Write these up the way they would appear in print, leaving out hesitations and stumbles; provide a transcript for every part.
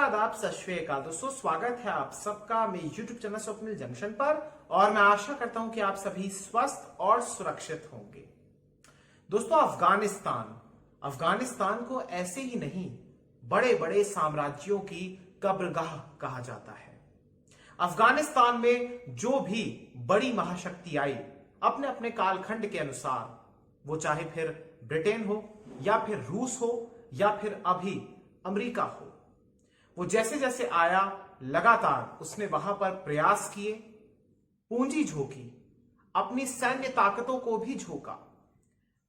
आदाब, सत श्री अकाल दोस्तों। स्वागत है आप सबका मेरे YouTube चैनल स्वप्निल जंक्शन पर और मैं आशा करता हूं कि आप सभी स्वस्थ और सुरक्षित होंगे। दोस्तों, अफगानिस्तान को ऐसे ही नहीं बड़े बड़े साम्राज्यों की कब्रगाह कहा जाता है। अफगानिस्तान में जो भी बड़ी महाशक्ति आई अपने अपने कालखंड के अनुसार, वो चाहे फिर ब्रिटेन हो या फिर रूस हो या फिर अभी अमेरिका हो, वो जैसे जैसे आया लगातार उसने वहां पर प्रयास किए, पूंजी झोंकी, अपनी सैन्य ताकतों को भी झोंका।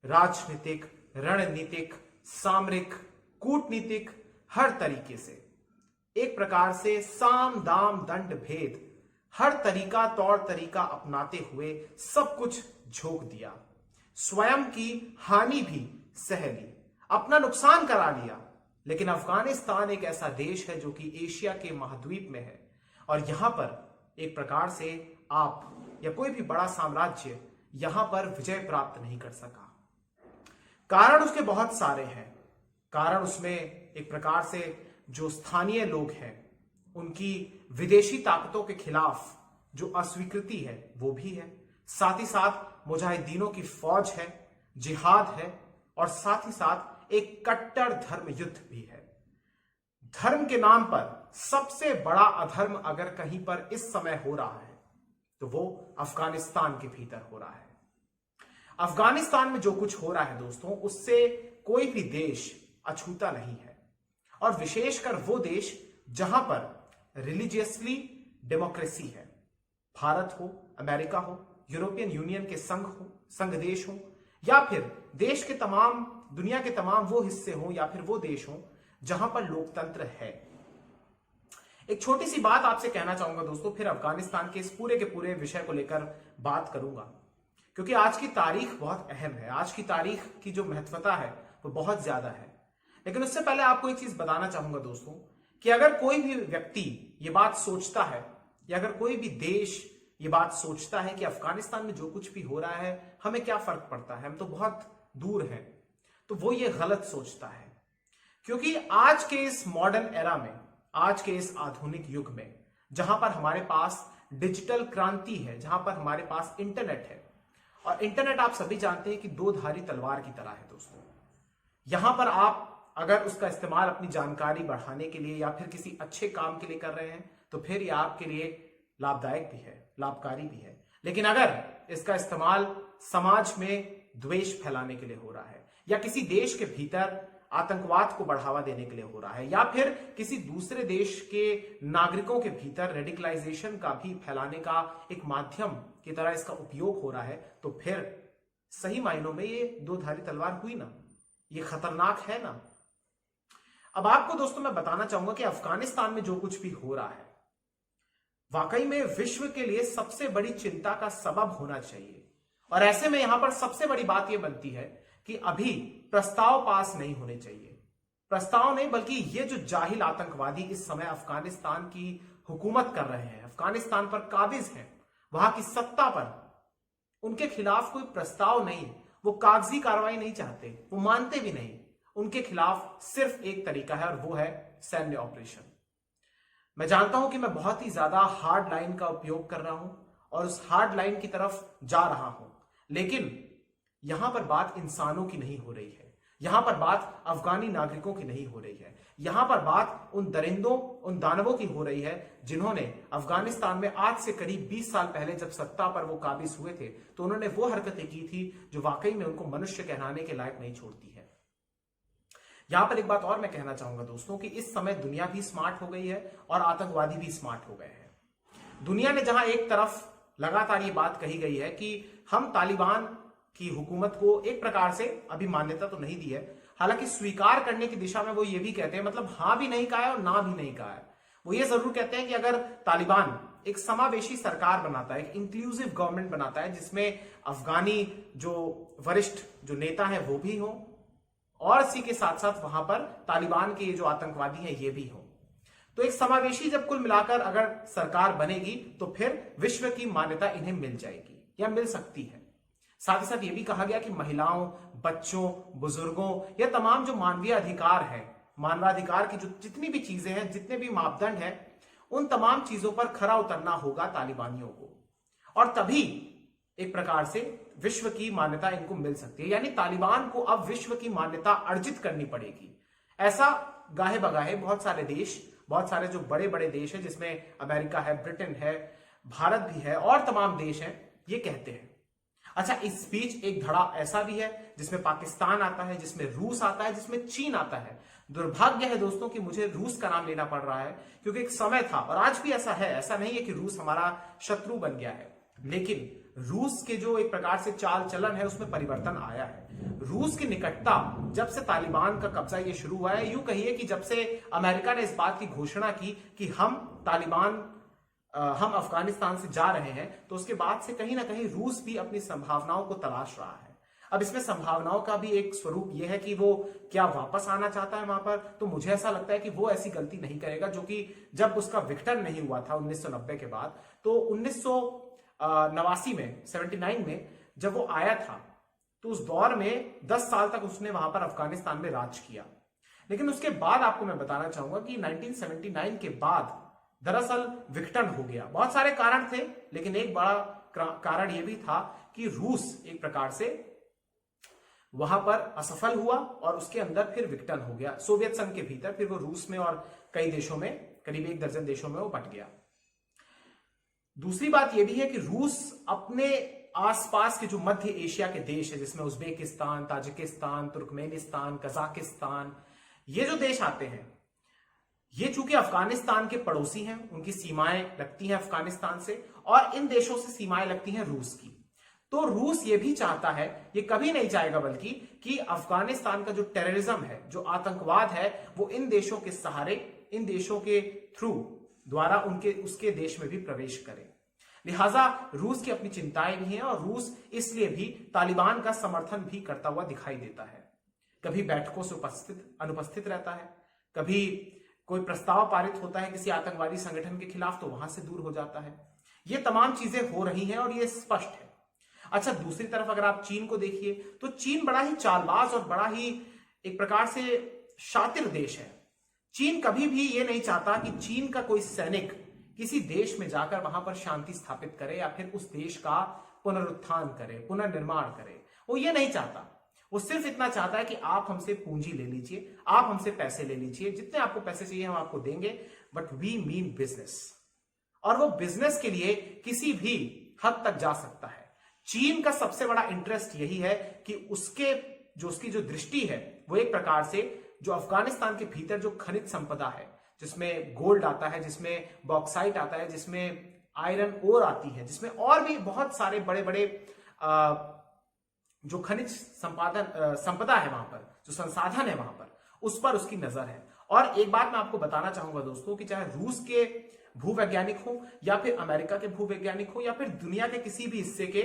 राजनीतिक, रणनीतिक, सामरिक, कूटनीतिक, हर तरीके से एक प्रकार से साम दाम दंड भेद हर तरीका तौर तरीका अपनाते हुए सब कुछ झोंक दिया। स्वयं की हानि भी सह ली, अपना नुकसान करा लिया। लेकिन अफगानिस्तान एक ऐसा देश है जो कि एशिया के महाद्वीप में है और यहां पर एक प्रकार से आप या कोई भी बड़ा साम्राज्य यहां पर विजय प्राप्त नहीं कर सका। कारण उसके बहुत सारे हैं। कारण उसमें एक प्रकार से जो स्थानीय लोग हैं उनकी विदेशी ताकतों के खिलाफ जो अस्वीकृति है वो भी है। साथ ही साथ मुजाहिदीनों की फौज है, जिहाद है और साथ ही साथ एक कट्टर धर्म युद्ध भी है। धर्म के नाम पर सबसे बड़ा अधर्म अगर कहीं पर इस समय हो रहा है तो वो अफगानिस्तान के भीतर हो रहा है। अफगानिस्तान में जो कुछ हो रहा है दोस्तों, उससे कोई भी देश अछूता नहीं है और विशेषकर वो देश जहां पर रिलीजियसली डेमोक्रेसी है। भारत हो, अमेरिका हो, यूरोपियन यूनियन के संघ देश हो या फिर देश के तमाम दुनिया के तमाम वो हिस्से हों या फिर वो देश हों जहां पर लोकतंत्र है। एक छोटी सी बात आपसे कहना चाहूंगा दोस्तों, फिर अफगानिस्तान के इस पूरे के पूरे विषय को लेकर बात करूंगा, क्योंकि आज की तारीख बहुत अहम है। आज की तारीख की जो महत्वता है वो बहुत ज्यादा है। लेकिन उससे पहले आपको एक चीज बताना चाहूंगा दोस्तों कि अगर कोई भी व्यक्ति ये बात सोचता है या अगर कोई भी देश ये बात सोचता है कि अफगानिस्तान में जो कुछ भी हो रहा है हमें क्या फर्क पड़ता है, हम तो बहुत दूर हैं, तो वो ये गलत सोचता है। क्योंकि आज के इस मॉडर्न एरा में, आज के इस आधुनिक युग में, जहां पर हमारे पास डिजिटल क्रांति है, जहां पर हमारे पास इंटरनेट है, और इंटरनेट आप सभी जानते हैं कि दो धारी तलवार की तरह है दोस्तों। यहां पर आप अगर उसका इस्तेमाल अपनी जानकारी बढ़ाने के लिए या फिर किसी अच्छे काम के लिए कर रहे हैं तो फिर ये आपके लिए लाभदायक भी है, लाभकारी भी है। लेकिन अगर इसका इस्तेमाल समाज में द्वेष फैलाने के लिए हो रहा है या किसी देश के भीतर आतंकवाद को बढ़ावा देने के लिए हो रहा है या फिर किसी दूसरे देश के नागरिकों के भीतर रेडिकलाइजेशन का भी फैलाने का एक माध्यम की तरह इसका उपयोग हो रहा है, तो फिर सही मायनों में ये दो धारी तलवार हुई ना, ये खतरनाक है ना। अब आपको दोस्तों मैं बताना चाहूंगा कि अफगानिस्तान में जो कुछ भी हो रहा है वाकई में विश्व के लिए सबसे बड़ी चिंता का सबब होना चाहिए। और ऐसे में यहां पर सबसे बड़ी बात यह बनती है कि अभी प्रस्ताव पास नहीं होने चाहिए। प्रस्ताव नहीं बल्कि ये जो जाहिल आतंकवादी इस समय अफगानिस्तान की हुकूमत कर रहे हैं, अफगानिस्तान पर काबिज हैं, वहां की सत्ता पर, उनके खिलाफ कोई प्रस्ताव नहीं। वो कागजी कार्रवाई नहीं चाहते, वो मानते भी नहीं। उनके खिलाफ सिर्फ एक तरीका है और वो है सैन्य ऑपरेशन। मैं जानता हूं कि मैं बहुत ही ज्यादा हार्ड लाइन का उपयोग कर रहा हूं और उस हार्ड लाइन की तरफ जा रहा हूं, लेकिन यहां पर बात इंसानों की नहीं हो रही है, यहां पर बात अफगानी नागरिकों की नहीं हो रही है, यहां पर बात उन दरिंदों, उन दानवों की हो रही है जिन्होंने अफगानिस्तान में आज से करीब 20 साल पहले जब सत्ता पर वो काबिज हुए थे तो उन्होंने वो हरकतें की थी जो वाकई में उनको मनुष्य कहलाने के लायक नहीं छोड़ती है। यहां पर एक बात और मैं कहना चाहूंगा दोस्तों कि इस समय दुनिया भी स्मार्ट हो गई है और आतंकवादी भी स्मार्ट हो गए हैं। दुनिया ने जहां एक तरफ लगातार ये बात कही गई है कि हम तालिबान की हुकूमत को एक प्रकार से अभी मान्यता तो नहीं दी है, हालांकि स्वीकार करने की दिशा में वो ये भी कहते हैं, मतलब हाँ भी नहीं कहा है और ना भी नहीं कहा है। वो ये जरूर कहते हैं कि अगर तालिबान एक समावेशी सरकार बनाता है, एक इंक्लूसिव गवर्नमेंट बनाता है जिसमें अफगानी जो वरिष्ठ जो नेता है वो भी हो और इसी के साथ साथ वहां पर तालिबान के जो आतंकवादी हैं ये भी हो, तो एक समावेशी जब कुल मिलाकर अगर सरकार बनेगी तो फिर विश्व की मान्यता इन्हें मिल जाएगी या मिल सकती है। साथ ही साथ ये भी कहा गया कि महिलाओं, बच्चों, बुजुर्गों या तमाम जो मानवीय अधिकार हैं मानवाधिकार की जो जितनी भी चीजें हैं, जितने भी मापदंड हैं, उन तमाम चीजों पर खरा उतरना होगा तालिबानियों को, और तभी एक प्रकार से विश्व की मान्यता इनको मिल सकती है। यानी तालिबान को अब विश्व की मान्यता अर्जित करनी पड़ेगी। ऐसा गाहे बगाहे बहुत सारे देश, बहुत सारे जो बड़े बड़े देश हैं, जिसमें अमेरिका है, ब्रिटेन है, भारत भी है और तमाम देश हैं, ये कहते हैं। अच्छा, इस बीच एक धड़ा ऐसा भी है जिसमें पाकिस्तान आता है, जिसमें रूस आता है, जिसमें चीन आता है। दुर्भाग्य है दोस्तों कि मुझे रूस का नाम लेना पड़ रहा है, क्योंकि एक समय था, और आज भी ऐसा है, ऐसा नहीं है कि रूस हमारा शत्रु बन गया है, लेकिन रूस के जो एक प्रकार से चाल चलन है उसमें परिवर्तन आया है। रूस की निकटता जब से तालिबान का कब्जा ये शुरू हुआ है, यूं कहिए कि जब से अमेरिका ने इस बात की घोषणा की कि हम अफगानिस्तान से जा रहे हैं, तो उसके बाद से कहीं ना कहीं रूस भी अपनी संभावनाओं को तलाश रहा है। अब इसमें संभावनाओं का भी एक स्वरूप यह है कि वो क्या वापस आना चाहता है वहां पर। तो मुझे ऐसा लगता है कि वो ऐसी गलती नहीं करेगा जो कि जब उसका विघटन नहीं हुआ था 1990 के बाद, तो 1989 में 79 में जब वो आया था, तो उस दौर में 10 साल तक उसने वहां पर अफगानिस्तान में राज किया। लेकिन उसके बाद आपको मैं बताना चाहूंगा कि 1979 के बाद दरअसल विघटन हो गया। बहुत सारे कारण थे, लेकिन एक बड़ा कारण यह भी था कि रूस एक प्रकार से वहां पर असफल हुआ और उसके अंदर फिर विघटन हो गया सोवियत संघ के भीतर। फिर वो रूस में और कई देशों में, करीब 1 दर्जन देशों में वो बंट गया। दूसरी बात यह भी है कि रूस अपने आसपास के जो मध्य एशिया के देश है, जिसमें उज्बेकिस्तान, ताजिकिस्तान, तुर्कमेनिस्तान, कजाकिस्तान, ये जो देश आते हैं, ये चूंकि अफगानिस्तान के पड़ोसी हैं, उनकी सीमाएं लगती हैं अफगानिस्तान से, और इन देशों से सीमाएं लगती हैं रूस की। तो रूस ये भी चाहता है, ये कभी नहीं चाहेगा बल्कि, कि अफगानिस्तान का जो टेररिज्म है, जो आतंकवाद है, वो इन देशों के सहारे, इन देशों के थ्रू द्वारा उसके देश में भी प्रवेश करे। लिहाजा रूस की अपनी चिंताएं भी हैं, और रूस इसलिए भी तालिबान का समर्थन भी करता हुआ दिखाई देता है। कभी बैठकों से अनुपस्थित रहता है, कभी कोई प्रस्ताव पारित होता है किसी आतंकवादी संगठन के खिलाफ तो वहां से दूर हो जाता है। ये तमाम चीजें हो रही हैं और ये स्पष्ट है। अच्छा, दूसरी तरफ अगर आप चीन को देखिए, तो चीन बड़ा ही चालबाज और बड़ा ही एक प्रकार से शातिर देश है। चीन कभी भी ये नहीं चाहता कि चीन का कोई सैनिक किसी देश में जाकर वहां पर शांति स्थापित करे या फिर उस देश का पुनरुत्थान करे, पुनर्निर्माण करे। वो ये नहीं चाहता। वो सिर्फ इतना चाहता है कि आप हमसे पूंजी ले लीजिए, आप हमसे पैसे ले लीजिए, जितने आपको पैसे चाहिए हम आपको देंगे, बट वी मीन बिजनेस। और वो बिजनेस के लिए किसी भी हद तक जा सकता है। चीन का सबसे बड़ा इंटरेस्ट यही है कि उसकी जो दृष्टि है, वो एक प्रकार से जो अफगानिस्तान के भीतर जो खनिज संपदा है, जिसमें गोल्ड आता है, जिसमें बॉक्साइट आता है, जिसमें आयरन ओर आती है, जिसमें और भी बहुत सारे बड़े बड़े जो खनिज संपदा है वहां पर, जो संसाधन है वहां पर, उस पर उसकी नजर है। और एक बात मैं आपको बताना चाहूंगा दोस्तों, कि चाहे रूस के भूवैज्ञानिक हो या फिर अमेरिका के भूवैज्ञानिक हो या फिर दुनिया के किसी भी हिस्से के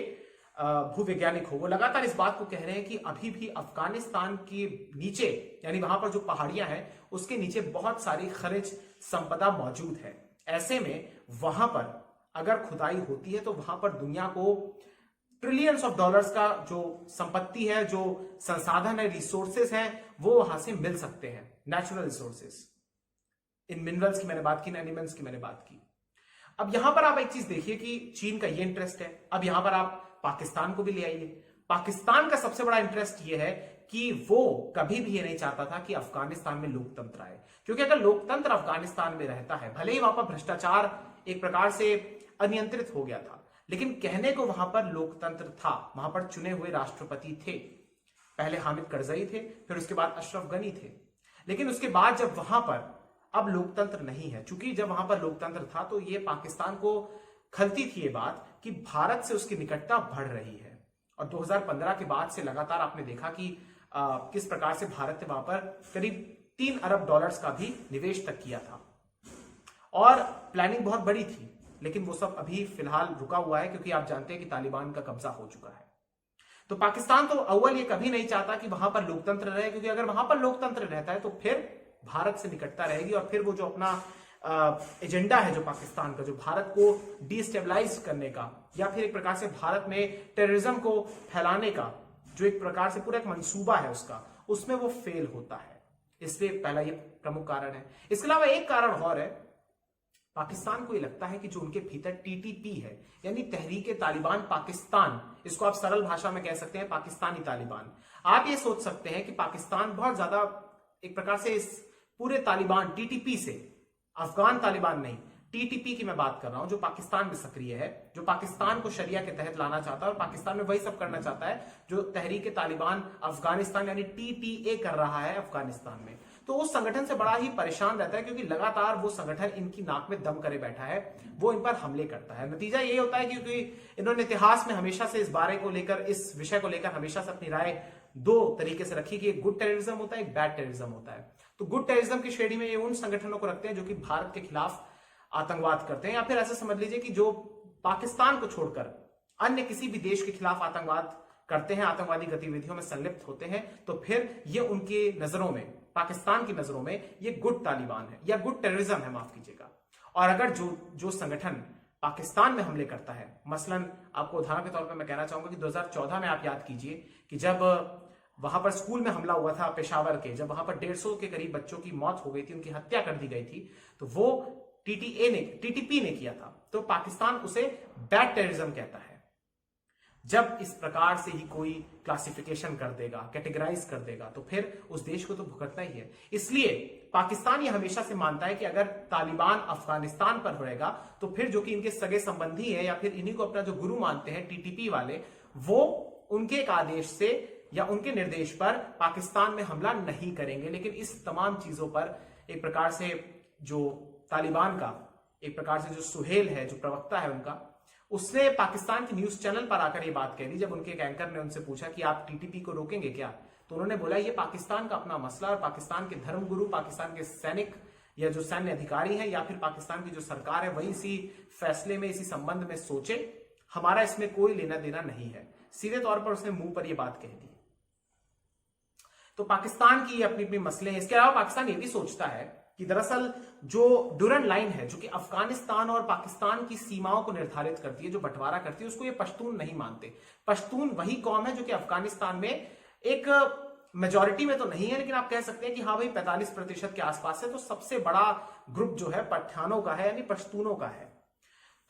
भूवैज्ञानिक हो, वो लगातार इस बात को कह रहे हैं कि अभी भी अफगानिस्तान के नीचे, यानी वहां पर जो पहाड़ियां हैं, उसके नीचे बहुत सारी खनिज संपदा मौजूद है। ऐसे में वहां पर अगर खुदाई होती है तो वहां पर दुनिया को ट्रिलियंस ऑफ डॉलर्स का जो संपत्ति है, जो संसाधन है, रिसोर्सेस हैं, वो वहां से मिल सकते हैं। नेचुरल रिसोर्सेस, इन मिनरल्स की मैंने बात की, एनिमल्स की मैंने बात की। अब यहां पर आप एक चीज देखिए कि चीन का ये इंटरेस्ट है। अब यहां पर आप पाकिस्तान को भी ले आइए। पाकिस्तान का सबसे बड़ा इंटरेस्ट ये है कि वो कभी भी ये नहीं चाहता था कि अफगानिस्तान में लोकतंत्र आए, क्योंकि अगर लोकतंत्र अफगानिस्तान में रहता है, भले ही वहां पर भ्रष्टाचार एक प्रकार से अनियंत्रित हो गया था, लेकिन कहने को वहां पर लोकतंत्र था। वहां पर चुने हुए राष्ट्रपति थे, पहले हामिद करजई थे, फिर उसके बाद अशरफ गनी थे। लेकिन उसके बाद जब वहां पर अब लोकतंत्र नहीं है, चूंकि जब वहां पर लोकतंत्र था तो ये पाकिस्तान को खलती थी ये बात कि भारत से उसकी निकटता बढ़ रही है। और 2015 के बाद से लगातार आपने देखा कि किस प्रकार से भारत ने वहां पर करीब 3 अरब डॉलर्स का भी निवेश तक किया था, और प्लानिंग बहुत बड़ी थी। लेकिन वो सब अभी फिलहाल रुका हुआ है, क्योंकि आप जानते हैं कि तालिबान का कब्जा हो चुका है। तो पाकिस्तान तो अव्वल ये कभी नहीं चाहता कि वहां पर लोकतंत्र रहे, क्योंकि अगर वहां पर लोकतंत्र रहता है तो फिर भारत से निकटता रहेगी, और फिर वो जो अपना एजेंडा है जो पाकिस्तान का, जो भारत को डिस्टेबलाइज करने का या फिर एक प्रकार से भारत में टेररिज्म को फैलाने का जो एक प्रकार से पूरा एक मंसूबा है उसका, उसमें वो फेल होता है। इसलिए पहला ये प्रमुख कारण है। इसके अलावा एक कारण और है, पाकिस्तान को ये लगता है कि जो उनके भीतर टीटीपी है, यानी तहरीक तालिबान पाकिस्तान, इसको आप सरल भाषा में कह सकते हैं पाकिस्तानी तालिबान। आप ये सोच सकते हैं कि पाकिस्तान बहुत ज्यादा एक प्रकार से इस पूरे तालिबान टीटीपी से, अफगान तालिबान नहीं, टीटीपी की मैं बात कर रहा हूं, जो पाकिस्तान में सक्रिय है, जो पाकिस्तान को शरिया के तहत लाना चाहता है और पाकिस्तान में वही सब करना चाहता है जो तहरीक तालिबान अफगानिस्तान यानी टीटीए कर रहा है अफगानिस्तान में। तो उस संगठन से बड़ा ही परेशान रहता है, क्योंकि लगातार वो संगठन इनकी नाक में दम करे बैठा है, वो इन पर हमले करता है। नतीजा ये होता है क्योंकि इन्होंने इतिहास में हमेशा से इस बारे को लेकर, इस विषय को लेकर हमेशा से अपनी राय दो तरीके से रखी कि एक गुड टेररिज्म होता है, एक बैड टेररिज्म होता है। तो गुड टेररिज्म की श्रेणी में ये उन संगठनों को रखते हैं जो कि भारत के खिलाफ आतंकवाद करते हैं, या फिर ऐसे समझ लीजिए कि जो पाकिस्तान को छोड़कर अन्य किसी भी देश के खिलाफ आतंकवाद करते हैं, आतंकवादी गतिविधियों में संलिप्त होते हैं, तो फिर ये उनके नजरों में, पाकिस्तान की नजरों में ये गुड तालिबान है या गुड टेररिज्म है, माफ कीजिएगा। और अगर जो संगठन पाकिस्तान में हमले करता है, मसलन आपको उदाहरण के तौर पर मैं कहना चाहूंगा कि 2014 में आप याद कीजिए कि जब वहां पर स्कूल में हमला हुआ था पेशावर के, जब वहां पर 150 के करीब बच्चों की मौत हो गई थी, उनकी हत्या कर दी गई थी, तो वो टीटीपी ने किया था। तो पाकिस्तान उसे बैड टेररिज्म कहता है। जब इस प्रकार से ही कोई क्लासिफिकेशन कर देगा, कैटेगराइज कर देगा, तो फिर उस देश को तो भुगतना ही है। इसलिए पाकिस्तान ये हमेशा से मानता है कि अगर तालिबान अफगानिस्तान पर रहेगा तो फिर जो कि इनके सगे संबंधी है या फिर इन्हीं को अपना जो गुरु मानते हैं टीटीपी वाले, वो उनके एक आदेश से या उनके निर्देश पर पाकिस्तान में हमला नहीं करेंगे। लेकिन इस तमाम चीजों पर एक प्रकार से जो तालिबान का एक प्रकार से जो सुहेल है, जो प्रवक्ता है उनका, उसने पाकिस्तान के न्यूज चैनल पर आकर ये बात कह दी। जब उनके एक एंकर ने उनसे पूछा कि आप टीटीपी को रोकेंगे क्या, तो उन्होंने बोला ये पाकिस्तान का अपना मसला, और पाकिस्तान के धर्मगुरु, पाकिस्तान के सैनिक या जो सैन्य अधिकारी हैं या फिर पाकिस्तान की जो सरकार है, वही इसी फैसले में, इसी संबंध में सोचे, हमारा इसमें कोई लेना देना नहीं है। सीधे तौर पर उसने मुंह पर यह बात कह दी। तो पाकिस्तान की अपनी अपनी मसले हैं। इसके अलावा पाकिस्तान ये भी सोचता है कि दरअसल जो डुरन लाइन है, जो कि अफगानिस्तान और पाकिस्तान की सीमाओं को निर्धारित करती है, जो बंटवारा करती है, उसको ये पश्तून नहीं मानते। पश्तून वही कौम है जो कि अफगानिस्तान में एक मेजॉरिटी में तो नहीं है, लेकिन आप कह सकते हैं कि हाँ भाई 45% के आसपास है। तो सबसे बड़ा ग्रुप जो है पठानों का है, यानी पश्तूनों का है।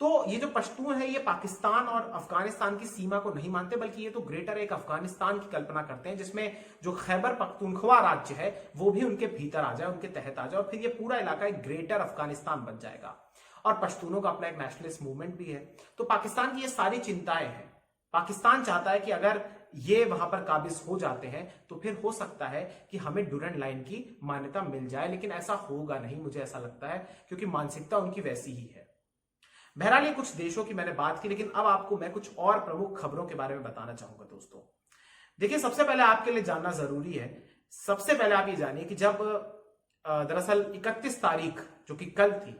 तो ये जो पश्तून है, ये पाकिस्तान और अफगानिस्तान की सीमा को नहीं मानते, बल्कि ये तो ग्रेटर एक अफगानिस्तान की कल्पना करते हैं, जिसमें जो खैबर पख्तूनख्वा राज्य है वो भी उनके भीतर आ जाए, उनके तहत आ जाए, और फिर ये पूरा इलाका एक ग्रेटर अफगानिस्तान बन जाएगा। और पश्तूनों का अपना एक नेशनलिस्ट मूवमेंट भी है। तो पाकिस्तान की ये सारी चिंताएं हैं। पाकिस्तान चाहता है कि अगर ये वहां पर काबिज हो जाते हैं तो फिर हो सकता है कि हमें डुरंड लाइन की मान्यता मिल जाए, लेकिन ऐसा होगा नहीं, मुझे ऐसा लगता है, क्योंकि मानसिकता उनकी वैसी ही है। बहरहाल ये कुछ देशों की मैंने बात की, लेकिन अब आपको मैं कुछ और प्रमुख खबरों के बारे में बताना चाहूंगा। दोस्तों देखिए, सबसे पहले आपके लिए जानना जरूरी है, सबसे पहले आप ये जानिए कि जब दरअसल 31 तारीख जो कि कल थी,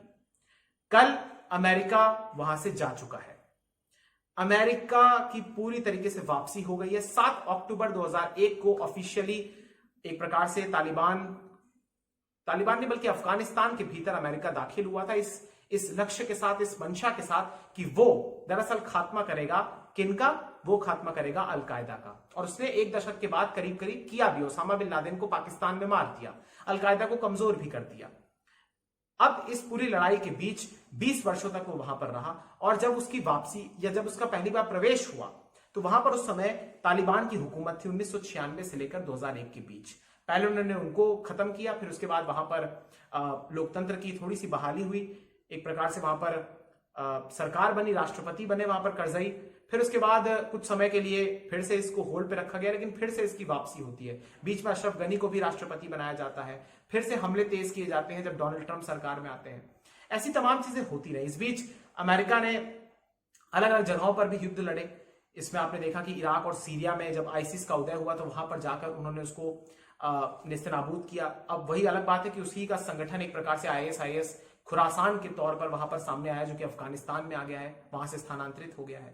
कल अमेरिका वहां से जा चुका है। अमेरिका की पूरी तरीके से वापसी हो गई है। 7 अक्टूबर 2001 को ऑफिशियली एक प्रकार से तालिबान नहीं बल्कि अफगानिस्तान के भीतर अमेरिका दाखिल हुआ था, इस लक्ष्य के साथ, इस मंशा के साथ कि वो दरअसल खात्मा करेगा किनका, वो खात्मा करेगा अलकायदा का। और उसने 1 दशक के बाद करीब करीब किया भी। ओसामा बिन लादेन को पाकिस्तान में मार दिया, अलकायदा को कमजोर भी कर दिया। अब इस पूरी लड़ाई के बीच 20 वर्षों तक वो वहां पर रहा, और जब उसकी वापसी या जब उसका पहली बार प्रवेश हुआ तो वहां पर उस समय तालिबान की हुकूमत थी 1996 से लेकर 2001 के बीच। पहले उन्होंने उनको खत्म किया, फिर उसके बाद वहां पर लोकतंत्र की थोड़ी सी बहाली हुई, एक प्रकार से वहां पर सरकार बनी, राष्ट्रपति बने वहां पर करजई। फिर उसके बाद कुछ समय के लिए फिर से इसको होल्ड पे रखा गया, लेकिन फिर से इसकी वापसी होती है। बीच में अशरफ गनी को भी राष्ट्रपति बनाया जाता है, फिर से हमले तेज किए जाते हैं जब डोनाल्ड ट्रंप सरकार में आते हैं। ऐसी तमाम चीजें होती रही। इस बीच अमेरिका ने अलग अलग जगहों पर भी युद्ध लड़े। इसमें आपने देखा कि इराक और सीरिया में जब आईसिस का उदय हुआ तो वहां पर जाकर उन्होंने उसको नेस्तनाबूद किया। अब वही अलग बात है कि उसी का संगठन एक प्रकार से ISIS खुरासान के तौर पर वहां पर सामने आया, जो कि अफगानिस्तान में आ गया है, वहां से स्थानांतरित हो गया है।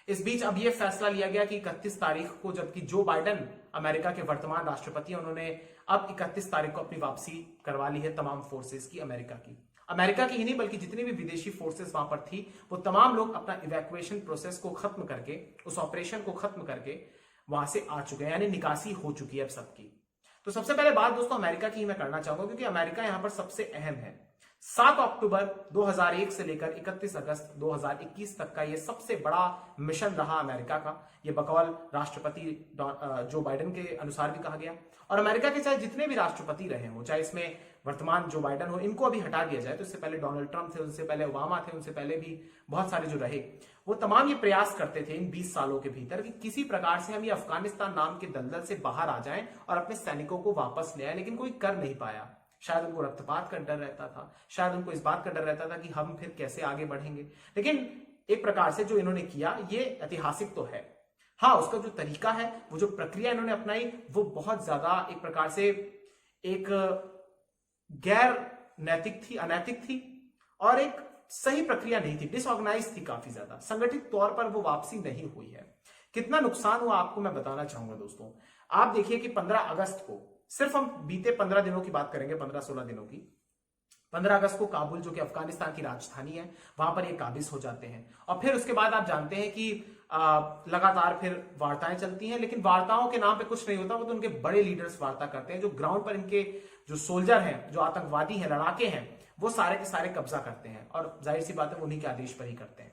इस बीच अब यह फैसला लिया गया कि 31 तारीख को, जबकि जो बाइडेन अमेरिका के वर्तमान राष्ट्रपति हैं, उन्होंने अब 31 तारीख को अपनी वापसी करवा ली है तमाम फोर्सेस की, अमेरिका की ही नहीं बल्कि जितनी भी विदेशी फोर्सेस वहां पर थी, वो तमाम लोग अपना इवैक्यूएशन प्रोसेस को खत्म करके, उस ऑपरेशन को खत्म करके वहां से आ चुके हैं, यानी निकासी हो चुकी है अब सबकी। तो सबसे पहले बात दोस्तों अमेरिका की ही मैं करना चाहूंगा, क्योंकि अमेरिका यहां पर सबसे अहम है। 7 अक्टूबर 2001 से लेकर 31 अगस्त 2021 तक का ये सबसे बड़ा मिशन रहा अमेरिका का। ये बकौल राष्ट्रपति जो बाइडेन के अनुसार भी कहा गया। और अमेरिका के चाहे जितने भी राष्ट्रपति रहे हो, चाहे इसमें वर्तमान जो बाइडेन हो, इनको अभी हटा दिया जाए तो इससे पहले डोनाल्ड ट्रंप थे, उनसे पहले ओबामा थे, उनसे पहले भी बहुत सारे जो रहे, वो तमाम ये प्रयास करते थे इन 20 सालों के भीतर कि किसी प्रकार से हम ये अफगानिस्तान नाम के दलदल से बाहर आ जाएं और अपने सैनिकों को वापस ले आए, लेकिन कोई कर नहीं पाया। शायद उनको रक्तपात का डर रहता था, शायद उनको इस बात का डर रहता था कि हम फिर कैसे आगे बढ़ेंगे। लेकिन एक प्रकार से जो इन्होंने किया ये ऐतिहासिक तो है। हाँ, उसका जो तरीका है, वो जो प्रक्रिया इन्होंने अपनाई, वो बहुत ज्यादा एक प्रकार से एक गैर नैतिक थी, अनैतिक थी, और एक सही प्रक्रिया नहीं थी, डिसऑर्गेनाइज थी, काफी ज्यादा संगठित तौर पर वो वापसी नहीं हुई है। कितना नुकसान हुआ आपको मैं बताना चाहूंगा दोस्तों। आप देखिए कि 15 अगस्त को, सिर्फ हम बीते 15 दिनों की बात करेंगे, 15-16 दिनों की, 15 अगस्त को काबुल जो कि अफगानिस्तान की राजधानी है, वहां पर ये काबिज हो जाते हैं। और फिर उसके बाद आप जानते हैं कि लगातार फिर वार्ताएं चलती हैं, लेकिन वार्ताओं के नाम पे कुछ नहीं होता। वो तो उनके बड़े लीडर्स वार्ता करते हैं, जो ग्राउंड पर इनके जो सोल्जर हैं, जो आतंकवादी हैं, लड़ाके हैं, वो सारे के सारे कब्जा करते हैं, और जाहिर सी बात है वो उन्हीं के आदेश पर ही करते हैं।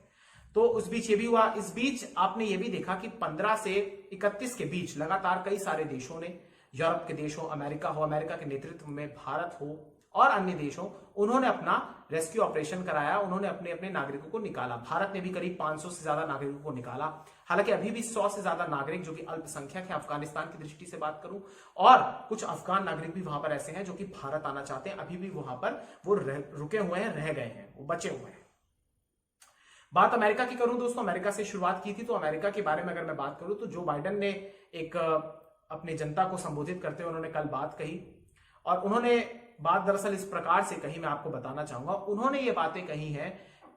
तो उस बीच ये भी हुआ। इस बीच आपने ये भी देखा कि 15 से 31 के बीच लगातार कई सारे देशों ने, यूरोप के देश हो, अमेरिका हो, अमेरिका के नेतृत्व में भारत हो और अन्य देश हो, उन्होंने अपना रेस्क्यू ऑपरेशन कराया, उन्होंने अपने अपने नागरिकों को निकाला। भारत ने भी करीब 500 से ज्यादा नागरिकों को निकाला। हालांकि अभी भी 100 से ज्यादा नागरिक, जो कि अल्पसंख्यक है अफगानिस्तान की दृष्टि से बात करूं, और कुछ अफगान नागरिक भी वहां पर ऐसे हैं जो कि भारत आना चाहते हैं, अभी भी वहां पर वो रुके हुए हैं, रह गए हैं, वो बचे हुए हैं। बात अमेरिका की करूं दोस्तों, अमेरिका से शुरुआत की थी, तो अमेरिका के बारे में अगर मैं बात करूं तो जो बाइडेन ने एक अपनी जनता को संबोधित करते हुए उन्होंने कल बात कही, और उन्होंने बात दरअसल इस प्रकार से कही, मैं आपको बताना चाहूंगा। उन्होंने ये बातें कही हैं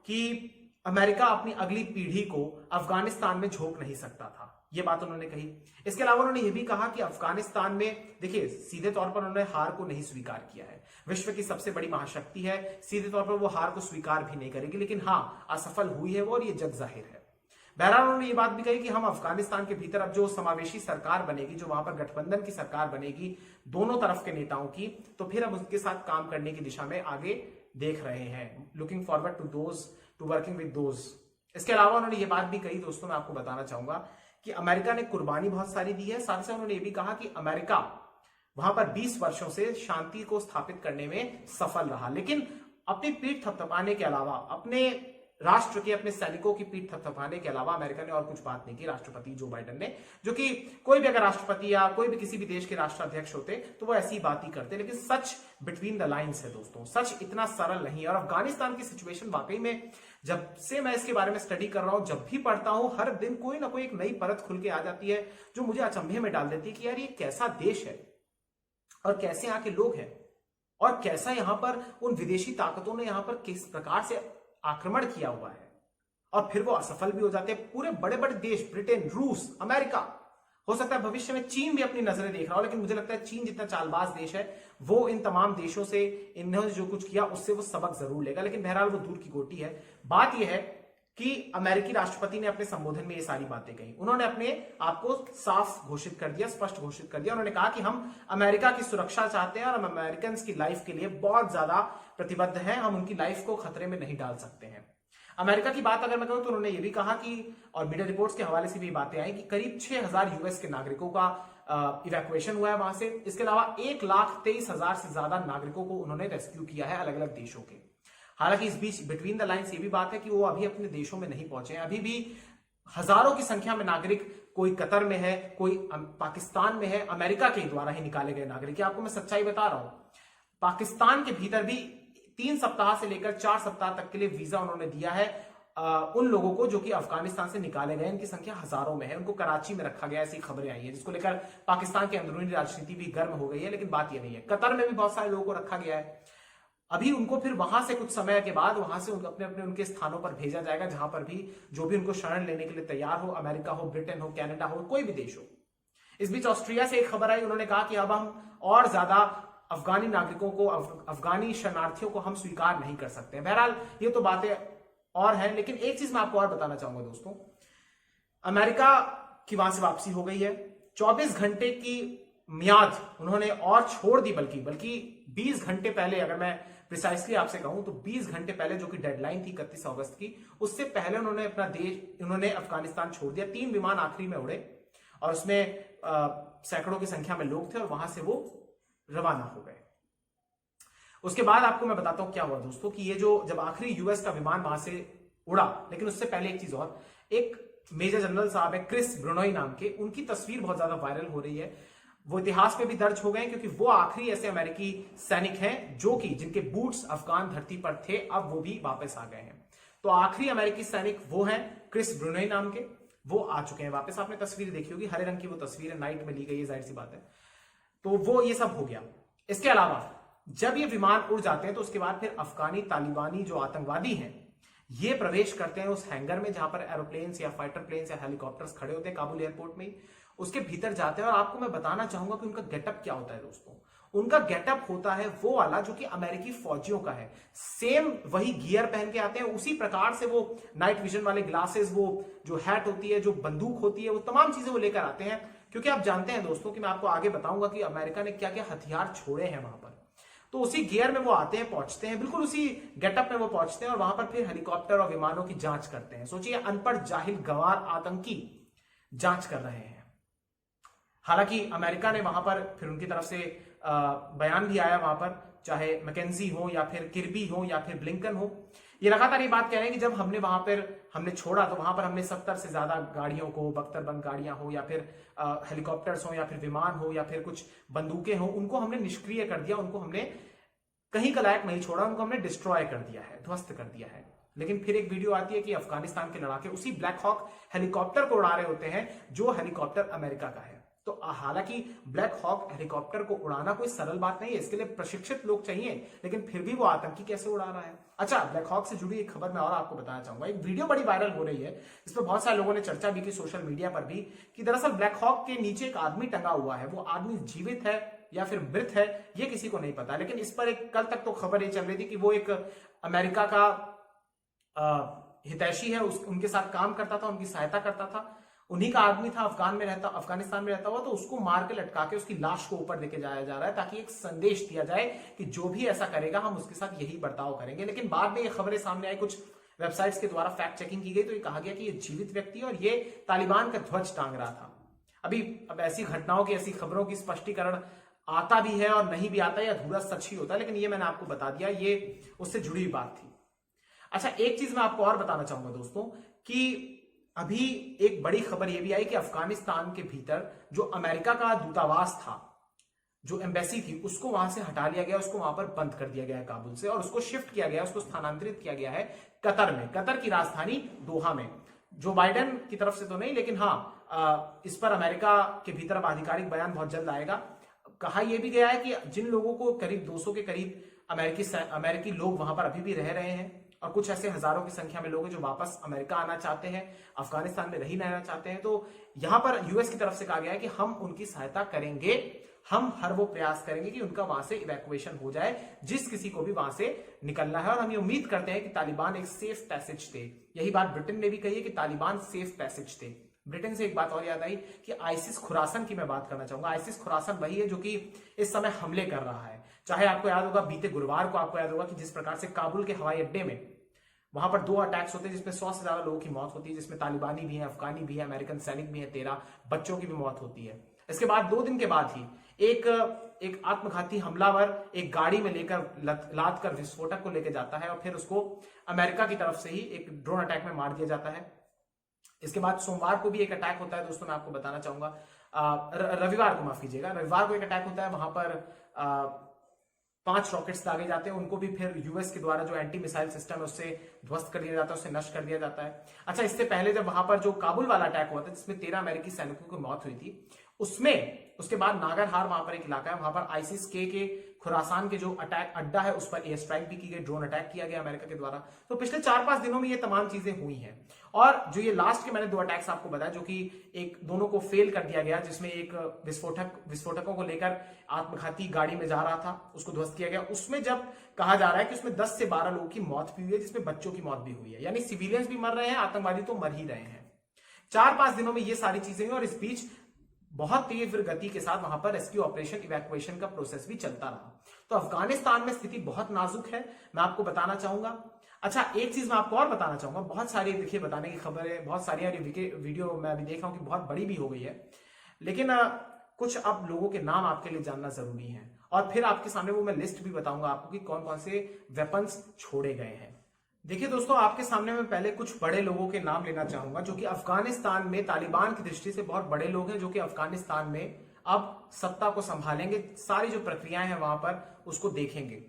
कि अमेरिका अपनी अगली पीढ़ी को अफगानिस्तान में झोंक नहीं सकता था, ये बात उन्होंने कही। इसके अलावा उन्होंने ये भी कहा कि अफगानिस्तान में, देखिए सीधे तौर पर उन्होंने हार को नहीं स्वीकार किया है, विश्व की सबसे बड़ी महाशक्ति है, सीधे तौर पर वो हार को स्वीकार भी नहीं करेगी, लेकिन हाँ असफल हुई है वो, और ये जग जाहिर है। बहरहाल उन्होंने ये बात भी कही कि हम अफगानिस्तान के भीतर अब जो समावेशी सरकार बनेगी, जो वहां पर गठबंधन की सरकार बनेगी दोनों तरफ के नेताओं की, तो फिर हम उसके साथ काम करने की दिशा में आगे देख रहे हैं। Looking forward to working with those. इसके अलावा उन्होंने ये बात भी कही दोस्तों, मैं आपको बताना चाहूंगा कि अमेरिका ने कुर्बानी बहुत सारी दी है। साथ ही साथ उन्होंने ये भी कहा कि अमेरिका वहां पर 20 वर्षों से शांति को स्थापित करने में सफल रहा, लेकिन अपनी पीठ थपथपाने के अलावा, अपने राष्ट्र के, अपने सैनिकों की पीठ थपथपाने के अलावा अमेरिका ने और कुछ बात नहीं की। राष्ट्रपति जो बाइडेन ने, जो कि कोई भी अगर राष्ट्रपति या कोई भी किसी भी देश के राष्ट्राध्यक्ष होते तो वो ऐसी बात ही करते, लेकिन सच बिटवीन द लाइन्स है दोस्तों, सच इतना सरल नहीं है। और अफगानिस्तान की सिचुएशन वाकई में, जब से मैं इसके बारे में स्टडी कर रहा हूं, जब भी पढ़ता हूं, हर दिन कोई ना कोई एक नई परत खुल के आ जाती है जो मुझे अचंभे में डाल देती है कि यार ये कैसा देश है, और कैसे यहाँ के लोग हैं, और कैसा यहां पर उन विदेशी ताकतों ने यहां पर किस प्रकार से आक्रमण किया हुआ है, और फिर वो असफल भी हो जाते हैं। पूरे बड़े बड़े देश, ब्रिटेन, रूस, अमेरिका, हो सकता है भविष्य में चीन भी अपनी नजरें देख रहा हो, लेकिन मुझे लगता है चीन जितना चालबाज देश है, वो इन तमाम देशों से, इन्होंने जो कुछ किया उससे वो सबक जरूर लेगा, लेकिन बहरहाल वो दूर की गोटी है। बात यह है कि अमेरिकी राष्ट्रपति ने अपने संबोधन में ये सारी बातें कही। उन्होंने अपने आप को साफ घोषित कर दिया, स्पष्ट घोषित कर दिया। उन्होंने कहा कि हम अमेरिका की सुरक्षा चाहते हैं और हम अमेरिकन की लाइफ के लिए बहुत ज्यादा प्रतिबद्ध हैं, हम उनकी लाइफ को खतरे में नहीं डाल सकते हैं। अमेरिका की बात अगर मैं कहूं तो उन्होंने ये भी कहा कि, और मीडिया रिपोर्ट्स के हवाले से भी बातें आई कि करीब 6000 यूएस के नागरिकों का इवैक्यूएशन हुआ है वहां से। इसके अलावा 1,23,000 से ज्यादा नागरिकों को उन्होंने रेस्क्यू किया है अलग अलग देशों के। हालांकि इस बीच बिटवीन द लाइन्स ये भी बात है कि वो अभी अपने देशों में नहीं पहुंचे हैं, अभी भी हजारों की संख्या में नागरिक, कोई कतर में है, कोई पाकिस्तान में है, अमेरिका के द्वारा ही निकाले गए नागरिक। आपको मैं सच्चाई बता रहा हूं, पाकिस्तान के भीतर भी 3 सप्ताह से लेकर 4 सप्ताह तक के लिए वीजा उन्होंने दिया है उन लोगों को जो कि अफगानिस्तान से निकाले गए। इनकी संख्या हजारों में है, उनको कराची में रखा गया, ऐसी खबरें आई है, जिसको लेकर पाकिस्तान की अंदरूनी राजनीति भी गर्म हो गई है। लेकिन बात यह नहीं है, कतर में भी बहुत सारे लोगों को रखा गया है। अभी उनको फिर वहां से कुछ समय के बाद वहां से अपने अपने उनके स्थानों पर भेजा जाएगा, जहां पर भी जो भी उनको शरण लेने के लिए तैयार हो, अमेरिका हो, ब्रिटेन हो, कनाडा हो, कोई भी देश हो। इस बीच ऑस्ट्रिया से एक खबर आई, उन्होंने कहा कि अब हम और ज्यादा अफगानी नागरिकों को, अफगानी शरणार्थियों को हम स्वीकार नहीं कर सकते। बहरहाल ये तो बातें और हैं, लेकिन एक चीज मैं आपको और बताना चाहूंगा दोस्तों, अमेरिका की वहां से वापसी हो गई है। 24 घंटे की मियाद उन्होंने और छोड़ दी, बल्कि 20 घंटे पहले, अगर मैं प्रिसाइसली आपसे कहूं तो 20 घंटे पहले, जो कि डेडलाइन थी 31 अगस्त की, उससे पहले उन्होंने अफगानिस्तान छोड़ दिया। 3 विमान आखिरी में उड़े और उसमें सैकड़ों की संख्या में लोग थे और वहां से वो रवाना हो गए। उसके बाद आपको मैं बताता हूं क्या हुआ दोस्तों, कि ये जब आखिरी यूएस का विमान वहां से उड़ा, लेकिन उससे पहले एक चीज और, एक मेजर जनरल साहब है क्रिस ब्रुनोई नाम के, उनकी तस्वीर बहुत ज्यादा वायरल हो रही है। वो इतिहास में भी दर्ज हो गए क्योंकि वो आखिरी ऐसे अमेरिकी सैनिक हैं जो कि जिनके बूट्स अफगान धरती पर थे, अब वो भी वापस आ गए हैं। तो आखिरी अमेरिकी सैनिक वो हैं क्रिस ब्रुनोई नाम के, वो आ चुके हैं वापस। आपने तस्वीर देखी होगी, हरे रंग की वो तस्वीर है, नाइट में ली गई है, जाहिर सी बात है। तो वो ये सब हो गया। इसके अलावा जब ये विमान उड़ जाते हैं तो उसके बाद फिर अफगानी तालिबानी जो आतंकवादी हैं ये प्रवेश करते हैं उस हैंगर में जहां पर एरोप्लेन्स या फाइटर प्लेन्स या हेलीकॉप्टर्स खड़े होते हैं काबुल एयरपोर्ट में ही। उसके भीतर जाते हैं और आपको मैं बताना चाहूंगा कि उनका गेटअप क्या होता है दोस्तों। उनका गेटअप होता है वो वाला जो कि अमेरिकी फौजियों का है। सेम वही गियर पहन के आते हैं, उसी प्रकार से वो नाइट विजन वाले ग्लासेस, वो जो हैट होती है, जो बंदूक होती है, वो तमाम चीजें वो लेकर आते हैं। क्योंकि आप जानते हैं दोस्तों कि मैं आपको आगे बताऊंगा कि अमेरिका ने क्या क्या हथियार छोड़े हैं वहां पर। तो उसी गियर में वो आते हैं, पहुंचते हैं, बिल्कुल उसी गेटअप में वो पहुंचते हैं और वहां पर फिर हेलीकॉप्टर और विमानों की जांच करते हैं। सोचिए, अनपढ़ जाहिल गंवार आतंकी जांच कर रहे हैं। हालांकि अमेरिका ने वहां पर फिर उनकी तरफ से बयान भी आया वहां पर, चाहे मैकेंजी हो या फिर किर्बी हो या फिर ब्लिंकन हो, ये लगातार ये बात कह रहे हैं कि जब हमने छोड़ा तो वहां पर हमने 70 से ज्यादा गाड़ियों को, बख्तरबंद गाड़ियां हो या फिर हेलीकॉप्टर्स हो या फिर विमान हो या फिर कुछ बंदूकें हो, उनको हमने निष्क्रिय कर दिया, उनको हमने कहीं का लायक नहीं छोड़ा, उनको हमने डिस्ट्रॉय कर दिया है, ध्वस्त कर दिया है। लेकिन फिर एक वीडियो आती है कि अफगानिस्तान के लड़ाके उसी ब्लैक हॉक हेलीकॉप्टर को उड़ा रहे होते हैं जो हेलीकॉप्टर अमेरिका का है। तो हालांकि ब्लैक हॉक हेलीकॉप्टर को उड़ाना कोई सरल बात नहीं है, इसके लिए प्रशिक्षित लोग चाहिए, लेकिन फिर भी वो आतंकी कैसे उड़ा रहा है। अच्छा, ब्लैक हॉक से जुड़ी एक खबर मैं और आपको बताना चाहूंगा। एक वीडियो बड़ी वायरल हो रही है, जिसमें बहुत सारे लोगों ने चर्चा भी की सोशल मीडिया पर भी, कि दरअसल ब्लैक हॉक के नीचे एक आदमी टंगा हुआ है। वो आदमी जीवित है या फिर मृत है ये किसी को नहीं पता, लेकिन इस पर एक कल तक तो खबर ये चल रही थी कि वो एक अमेरिका का हितैषी है, उनके साथ काम करता था, उनकी सहायता करता था, उन्हीं का आदमी था, अफगानिस्तान में रहता हुआ, तो उसको मार के लटका के उसकी लाश को ऊपर लेके जाया जा रहा है ताकि एक संदेश दिया जाए कि जो भी ऐसा करेगा हम उसके साथ यही बर्ताव करेंगे। लेकिन बाद में ये खबरें सामने आई, कुछ वेबसाइट्स के द्वारा फैक्ट चेकिंग की गई तो ये कहा गया कि ये जीवित व्यक्ति और ये तालिबान का ध्वज टांग रहा था। अब ऐसी घटनाओं की, ऐसी खबरों की स्पष्टीकरण आता भी है और नहीं भी आता, या अधूरा सच ही होता है, लेकिन ये मैंने आपको बता दिया, ये उससे जुड़ी हुई बात थी। अच्छा, एक चीज मैं आपको और बताना चाहूंगा दोस्तों, कि अभी एक बड़ी खबर यह भी आई कि अफगानिस्तान के भीतर जो अमेरिका का दूतावास था, जो एम्बेसी थी, उसको वहां से हटा लिया गया, उसको वहां पर बंद कर दिया गया है काबुल से, और उसको शिफ्ट किया गया, उसको स्थानांतरित किया गया है कतर में, कतर की राजधानी दोहा में। जो बाइडेन की तरफ से तो नहीं, लेकिन हाँ, इस पर अमेरिका के भीतर अब आधिकारिक बयान बहुत जल्द आएगा। कहा यह भी गया है कि जिन लोगों को करीब 200 के करीब अमेरिकी लोग वहां पर अभी भी रह रहे हैं, और कुछ ऐसे हजारों की संख्या में लोग हैं जो वापस अमेरिका आना चाहते हैं, अफगानिस्तान में नहीं रहना चाहते हैं, तो यहां पर यूएस की तरफ से कहा गया है कि हम उनकी सहायता करेंगे, हम हर वो प्रयास करेंगे कि उनका वहां से इवैक्यूएशन हो जाए, जिस किसी को भी वहां से निकलना है। और हम ये उम्मीद करते हैं कि तालिबान एक सेफ पैसेज दे। यही बात ब्रिटेन ने भी कही है कि तालिबान सेफ पैसेज दे। ब्रिटेन से एक बात और याद आई कि आइसिस खुरासन की मैं बात करना चाहूंगा। आइसिस खुरासन वही है जो कि इस समय हमले कर रहा है। चाहे आपको याद होगा बीते गुरुवार को, आपको याद होगा कि जिस प्रकार से काबुल के हवाई अड्डे में वहां पर 2 अटैक्स होते हैं जिसमें 100 से ज्यादा लोगों की मौत होती है, जिसमें तालिबानी भी है, अफगानी भी है, अमेरिकन सैनिक भी है, 13 बच्चों की भी मौत होती है। इसके बाद 2 दिन के बाद ही एक आत्मघाती हमलावर एक गाड़ी में लेकर लाद कर विस्फोटक को लेकर जाता है और फिर उसको अमेरिका की तरफ से ही एक ड्रोन अटैक में मार दिया जाता है। इसके बाद सोमवार को भी एक अटैक होता है दोस्तों, मैं आपको बताना चाहूंगा, रविवार को, माफ कीजिएगा, रविवार को एक अटैक होता है, वहां पर 5 रॉकेट्स दागे जाते हैं, उनको भी फिर यूएस के द्वारा जो एंटी मिसाइल सिस्टम है उससे ध्वस्त कर दिया जाता है, उससे नष्ट कर दिया जाता है। अच्छा, इससे पहले जब वहां पर जो काबुल वाला अटैक हुआ था जिसमें 13 अमेरिकी सैनिकों की मौत हुई थी, उसके बाद नागरहार वहां पर एक इलाका है, वहां पर आईसिस के खुरासान के जो अटैक अड्डा है उस पर एयर स्ट्राइक भी की गई, ड्रोन अटैक किया गया अमेरिका के द्वारा। तो पिछले 4-5 दिनों में ये तमाम चीजें हुई हैं। और जो ये लास्ट के मैंने 2 अटैक्स आपको बताया जो कि एक दोनों को फेल कर दिया गया, जिसमें एक विस्फोटकों को लेकर आत्मघाती गाड़ी में जा रहा था, उसको ध्वस्त किया गया। उसमें जब कहा जा रहा है कि उसमें 10 से 12 लोगों की मौत भी हुई है, जिसमें बच्चों की मौत भी हुई है, यानी सिविलियंस भी मर रहे हैं, आतंकवादी तो मर ही रहे हैं। 4-5 दिनों में ये सारी चीजें हुई और इस बीच बहुत तीव्र गति के साथ वहां पर रेस्क्यू ऑपरेशन, इवैक्यूएशन का प्रोसेस भी चलता रहा। तो अफगानिस्तान में स्थिति बहुत नाजुक है, मैं आपको बताना चाहूंगा। अच्छा, एक चीज मैं आपको और बताना चाहूंगा, बहुत सारी देखिए बताने की खबरें, बहुत सारी वीडियो मैं अभी देख रहा हूं कि बहुत बड़ी भी हो गई है, लेकिन कुछ अब लोगों के नाम आपके लिए जानना जरूरी है, और फिर आपके सामने वो मैं लिस्ट भी बताऊंगा आपको कि कौन कौन से वेपन्स छोड़े गए हैं। देखिए दोस्तों, आपके सामने मैं पहले कुछ बड़े लोगों के नाम लेना चाहूंगा जो कि अफगानिस्तान में तालिबान की दृष्टि से बहुत बड़े लोग हैं, जो कि अफगानिस्तान में अब सत्ता को संभालेंगे, सारी जो प्रक्रियाएं हैं वहां पर उसको देखेंगे।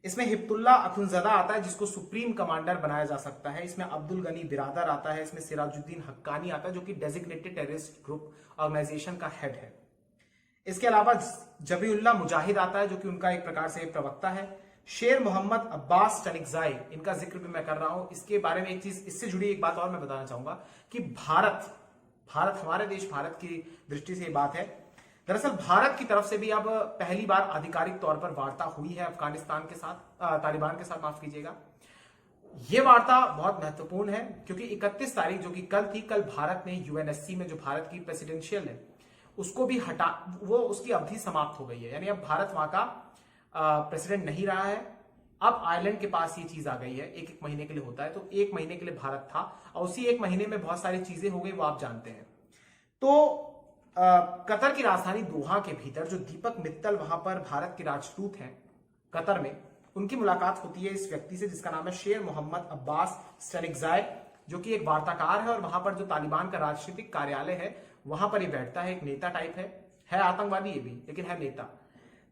इसमें हिब्तुल्लाह अखुनजदा आता है, जिसको सुप्रीम कमांडर बनाया जा सकता है। इसमें अब्दुल गनी बिरादर आता है। इसमें सिराजुद्दीन हक्कानी आता है, जो कि डेजिग्नेटेड टेररिस्ट ग्रुप ऑर्गेनाइजेशन का हेड है। इसके अलावा जबीउल्लाह मुजाहिद आता है, जो कि उनका एक प्रकार से प्रवक्ता है। शेर मोहम्मद अब्बास चनिकजाई, इनका जिक्र भी मैं कर रहा हूं। इसके बारे में एक चीज, इससे जुड़ी एक बात और मैं बताना चाहूंगा कि भारत हमारे देश भारत की दृष्टि से ये बात है, दरअसल भारत की तरफ से भी अब पहली बार आधिकारिक तौर पर वार्ता हुई है अफगानिस्तान के साथ, तालिबान के साथ, माफ कीजिएगा। यह वार्ता बहुत महत्वपूर्ण है क्योंकि 31 तारीख जो कि कल थी, कल भारत ने यूएनएससी में, जो भारत की प्रेसिडेंशियल है, उसको भी वो उसकी अवधि समाप्त हो गई है, यानी अब भारत वहां का प्रेसिडेंट नहीं रहा है। अब आयरलैंड के पास ये चीज आ गई है, एक महीने के लिए होता है, तो एक महीने के लिए भारत था, और उसी एक महीने में बहुत सारी चीजें हो गई, वो आप जानते हैं। तो कतर की राजधानी दोहा के भीतर जो दीपक मित्तल वहां पर भारत के राजदूत हैं कतर में, उनकी मुलाकात होती है इस व्यक्ति से जिसका नाम है शेर मोहम्मद अब्बास चनिकजाई, जो कि एक वार्ताकार है, और वहां पर जो तालिबान का राजनीतिक कार्यालय है वहां पर ये बैठता है। एक नेता टाइप है आतंकवादी ये भी, लेकिन है नेता।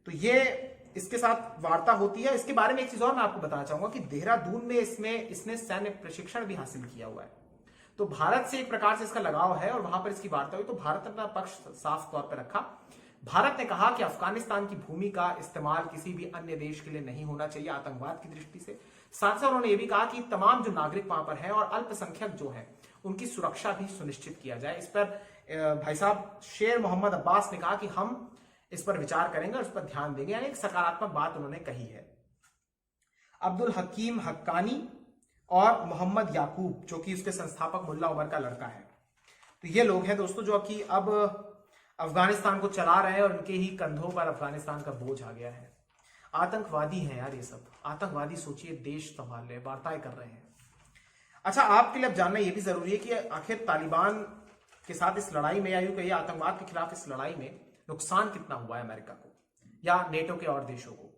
तो ये इसके साथ वार्ता होती है। इसके बारे में एक चीज और मैं आपको बताना चाहूंगा कि देहरादून में इसने सैन्य प्रशिक्षण भी हासिल किया हुआ है, तो भारत से एक प्रकार से इसका लगाव है, और वहां पर इसकी वार्ता हुई तो भारत ने अपना पक्ष साफ तौर पर रखा। भारत ने कहा कि अफगानिस्तान की भूमि का इस्तेमाल किसी भी अन्य देश के लिए नहीं होना चाहिए आतंकवाद की दृष्टि से। साथ साथ उन्होंने ये भी कहा कि तमाम जो नागरिक वहां पर हैं और अल्पसंख्यक जो है उनकी सुरक्षा भी सुनिश्चित किया जाए। इस पर भाई साहब शेर मोहम्मद अब्बास ने कहा कि हम इस पर विचार करेंगे और इस पर ध्यान देंगे, यानी एक सकारात्मक बात उन्होंने कही है। अब्दुल हकीम हक्कानी और मोहम्मद याकूब, जो कि उसके संस्थापक मुल्ला उमर का लड़का है, तो ये लोग हैं दोस्तों जो कि अब अफगानिस्तान को चला रहे हैं, और उनके ही कंधों पर अफगानिस्तान का बोझ आ गया है। आतंकवादी हैं यार ये सब, आतंकवादी, सोचिए देश संभाल रहे हैं, वार्ताएं कर रहे हैं। अच्छा, आपके लिए अब जानना यह भी जरूरी है कि आखिर तालिबान के साथ इस लड़ाई में, या यूं कहिए आतंकवाद के खिलाफ इस लड़ाई में नुकसान कितना हुआ है अमेरिका को या नेटो के और देशों को।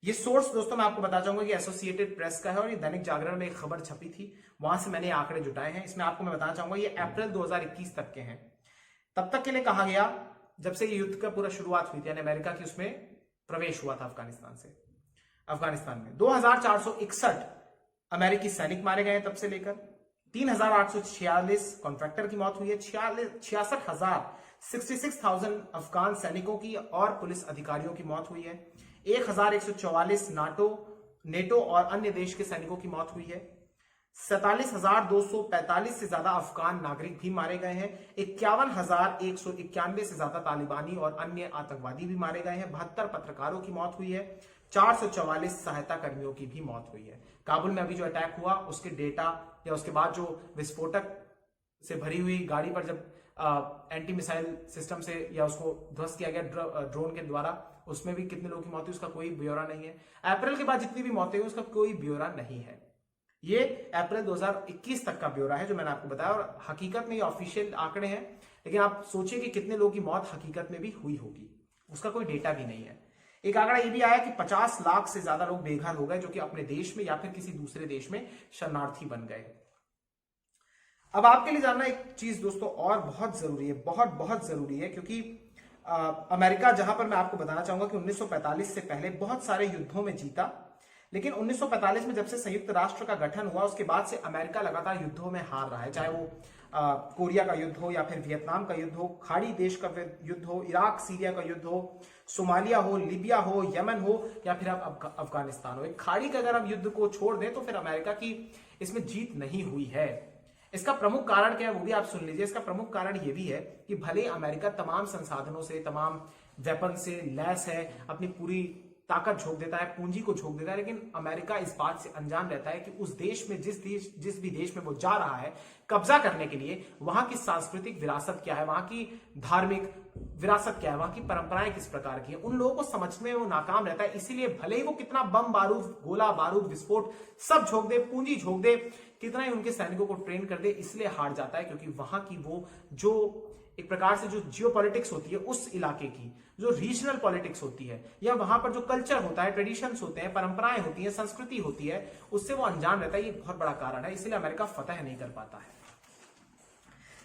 ये सोर्स दोस्तों मैं आपको बता चाहूंगा कि एसोसिएटेड प्रेस का है, और ये दैनिक जागरण में एक खबर छपी थी, वहां से मैंने आंकड़े जुटाए हैं। इसमें आपको मैं बताना चाहूंगा ये अप्रैल 2021 तक के हैं। तब तक के लिए कहा गया जब से ये युद्ध का पूरा शुरुआत हुई थी, यानी अमेरिका की उसमें प्रवेश हुआ था अफगानिस्तान में 2461 अमेरिकी सैनिक मारे गए, तब से लेकर 3846 कॉन्ट्रैक्टर की मौत हुई है, 66,000 अफगान सैनिकों की और पुलिस अधिकारियों की मौत हुई है, 1144 नेटो और अन्य देश के सैनिकों की मौत हुई है, 47,245 से ज्यादा अफगान नागरिक भी मारे गए हैं, 51,191 से ज्यादा तालिबानी और अन्य आतंकवादी भी मारे गए हैं, 72 पत्रकारों की मौत हुई है, 444 सहायता कर्मियों की भी मौत हुई है। काबुल में अभी जो अटैक हुआ उसके डेटा या उसके बाद जो विस्फोटक से भरी हुई गाड़ी पर जब एंटी मिसाइल सिस्टम से या उसको ध्वस्त किया गया ड्रोन के द्वारा, उसमें भी कितने लोगों की मौत हुई उसका कोई ब्यौरा नहीं है। अप्रैल के बाद जितनी भी मौतें हुई उसका कोई ब्यौरा नहीं है। ये अप्रैल 2021 तक का ब्यौरा है जो मैंने आपको बताया, और हकीकत में ये ऑफिशियल आंकड़े हैं, लेकिन आप सोचिए कि कितने लोगों की मौत हकीकत में भी हुई होगी, उसका कोई डेटा भी नहीं है। एक आंकड़ा ये भी आया कि 50 लाख से ज्यादा लोग बेघर हो गए, जो कि अपने देश में या फिर किसी दूसरे देश में शरणार्थी बन गए। अब आपके लिए जानना एक चीज दोस्तों और बहुत जरूरी है, बहुत जरूरी है, क्योंकि अमेरिका, जहां पर मैं आपको बताना चाहूंगा कि 1945 से पहले बहुत सारे युद्धों में जीता, लेकिन 1945 में जब से संयुक्त राष्ट्र का गठन हुआ उसके बाद से अमेरिका लगातार युद्धों में हार रहा है, चाहे वो कोरिया का युद्ध हो या फिर वियतनाम का युद्ध हो, खाड़ी देश का युद्ध हो, इराक सीरिया का युद्ध हो, सोमालिया हो, लीबिया हो, यमन हो, या फिर अब अफगानिस्तान हो। एक खाड़ी का अगर हम युद्ध को छोड़ दें तो फिर अमेरिका की इसमें जीत नहीं हुई है। इसका प्रमुख कारण क्या है वो भी आप सुन लीजिए। इसका प्रमुख कारण ये भी है कि भले अमेरिका तमाम संसाधनों से, तमाम वेपन से लैस है, अपनी पूरी ताकत झोंक देता है, पूंजी को झोंक देता है, लेकिन अमेरिका इस बात से अनजान रहता है कि उस देश में जिस भी देश में वो जा रहा है कब्जा करने के लिए, वहां की सांस्कृतिक विरासत क्या है, वहां की धार्मिक विरासत क्या है, वहां की परंपराएं किस प्रकार की है, उन लोगों को समझने में वो नाकाम रहता है। इसीलिए भले ही वो कितना बम बारूद, गोला बारूद, विस्फोट सब झोंक दे, पूंजी झोंक दे, कितना ही उनके सैनिकों को ट्रेन कर दे, इसलिए हार जाता है क्योंकि वहां की वो जो एक प्रकार से जो जियोपॉलिटिक्स होती है उस इलाके की, जो रीजनल पॉलिटिक्स होती है, या वहां पर जो कल्चर होता है, ट्रेडिशंस होते हैं, परंपराएं होती हैं, संस्कृति होती है, उससे वो अनजान रहता है। ये बहुत बड़ा कारण है, इसलिए अमेरिका फतह नहीं कर पाता है।